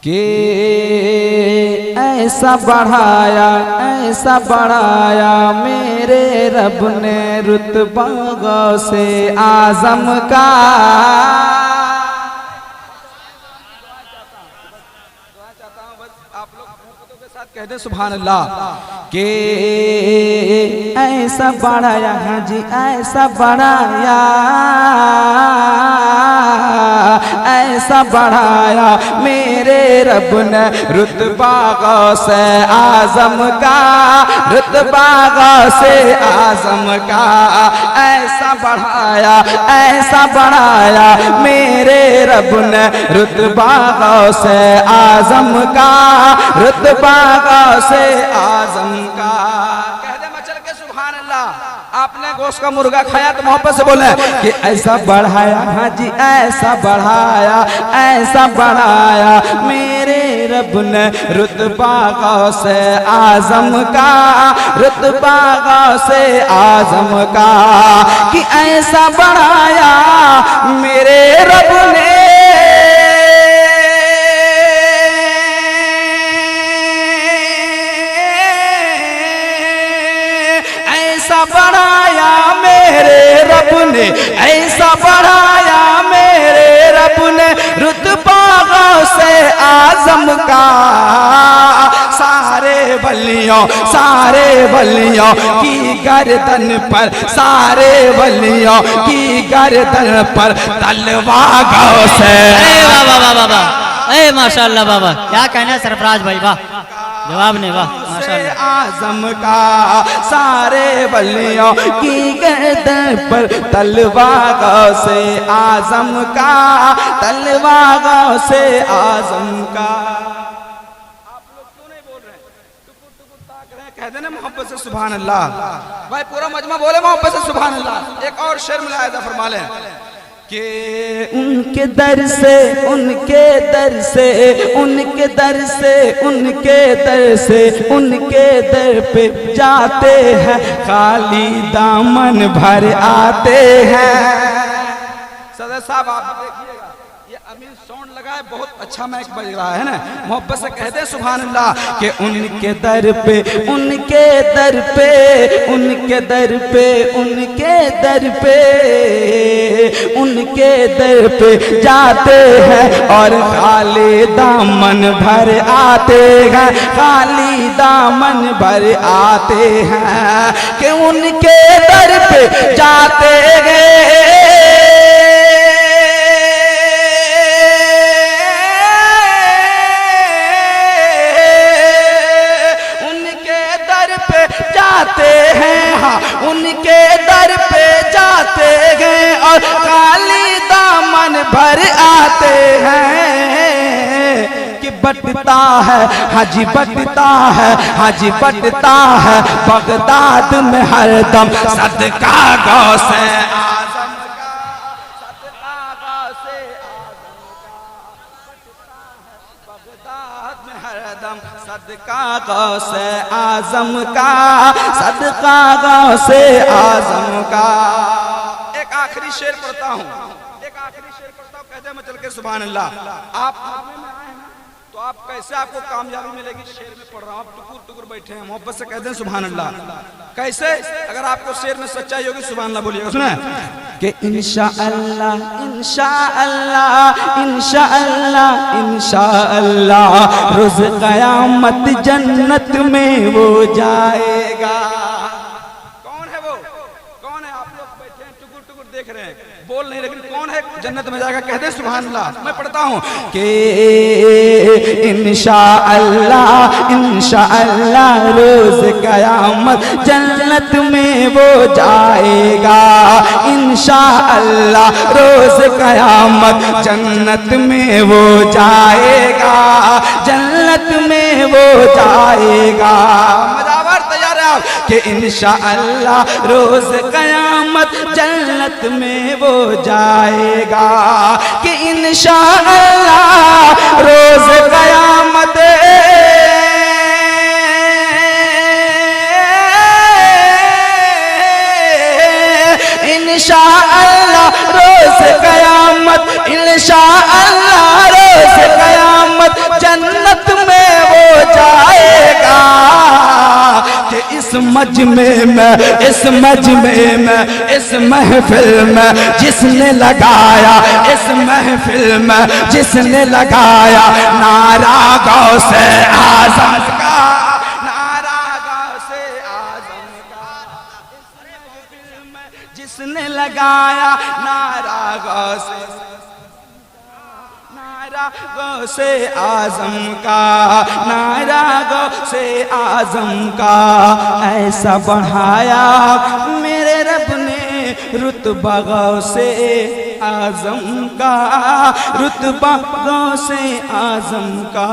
कि ऐसा बढ़ाया मेरे रब ने रुतबा गौसे आजम का। कह दे सुभान अल्लाह कि ऐसा बढ़ाया, हाँ जी ऐसा बढ़ाया मेरे रब ने रुतबा गौसे आजम का, रुतबा गौसे आजम का। ऐसा बढ़ाया मेरे रब ने रुतबा गौसे आजम का, रुतबा गौसे आजम का। कह दे मचल के सुभान अल्लाह। आपने गोश्त का मुर्गा खाया तो मोहब्बत से बोले कि ऐसा बढ़ाया, हाँ जी ऐसा बढ़ाया मेरे रब ने रुतबा गौसे आजम का, रुतबा गौसे आजम का। कि ऐसा बढ़ाया मेरे रब ने, बढ़ाया मेरे रब ने, ऐसा बढ़ाया मेरे रब ने रुतबा गौसे आजम का। सारे वलियों की गर्दन पर, सारे वलियों की गर्दन पर तलवा गौसे। बाबा माशाल्लाह बाबा, क्या कहना है सरफराज भाई, वाह जवाब ने, वाह माशाल्लाह। आजम का सारे वलियों की गर्दन पर तलवा गौसे आजम का, तलवा गौसे आजम का। आप लोग क्यों नहीं बोल रहे? टुकुर टुकुर ताक रहे, कह देना मोहब्बत से सुभान अल्लाह। भाई पूरा मजमा बोले मोहब्बत से सुभान अल्लाह। एक और शेर मुलाहिजा फरमा लें कि उनके दर से उनके दर पे जाते हैं, खाली दामन भर आते हैं। सदर साहब आप देखिएगा, ये अमीन साउंड लगा है, बहुत अच्छा माइक बज रहा है ना। मोहब्बत से कहते हैं सुभान अल्लाह कि उनके दर पे जाते हैं और खाली दामन भर आते हैं, खाली दामन भर आते हैं। कि उनके दर पे जाते हैं, उनके दर पे जाते हैं और खाली दामन भर आते हैं। कि बटता है हाजी बटता है बगदाद में हरदम सदका गौसे आजम का, सदका गौसे बगदाद में हरदम सदका गौसे आजम का, सदका गौसे आजम का। एक आखिरी शेर पढ़ता हूँ, कहते हैं मैं चल के सुभान अल्लाह। आप तो आप कैसे आपको कामयाबी मिलेगी? शेर में पढ़ रहा हूँ, आप टुकुर बैठे हैं, मोहब्बत से कहते हैं सुभान अल्लाह। कैसे? अगर आपको शेर में सच्चाई होगी सुभान अल्लाह बोलिएगा। सुना कि इंशाअल्लाह रोज़ क़यामत जन्नत में वो जाएगा। कौन है वो? कौन है? आप लोग बैठे हैं टुकुर देख रहे हैं, बोल नहीं, लेकिन कौन है जन्नत में जाएगा? कह दे सुभान अल्लाह। मैं पढ़ता हूँ कि इंशाअल्लाह रोज़ क़यामत जन्नत में वो जाएगा। इंशाअल्लाह रोज़ क़यामत जन्नत में वो जाएगा, जन्नत में वो जाएगा। मज़ावर तैयार है आप कि इंशाअल्लाह रोज़ क़यामत जन्नत में वो जाएगा। कि इंशाअल्लाह रोज़ क़यामत इंशाअल्लाह रोज़ क़यामत, इंशाअल्लाह रोज़ क़यामत इस मजमे में, इस मजमे में, इस महफिल में जिसने लगाया, इस महफिल में जिसने लगाया नारा गौसे आज़म का, नारा गौसे आज़म का, इस महफिल में जिसने लगाया नारा गौसे, नारा गौसे आज़म का, नारा गौसे आज़म का। ऐसा बढ़ाया मेरे रब ने रुतबा गौसे आज़म का, रुतबा गौसे आज़म का।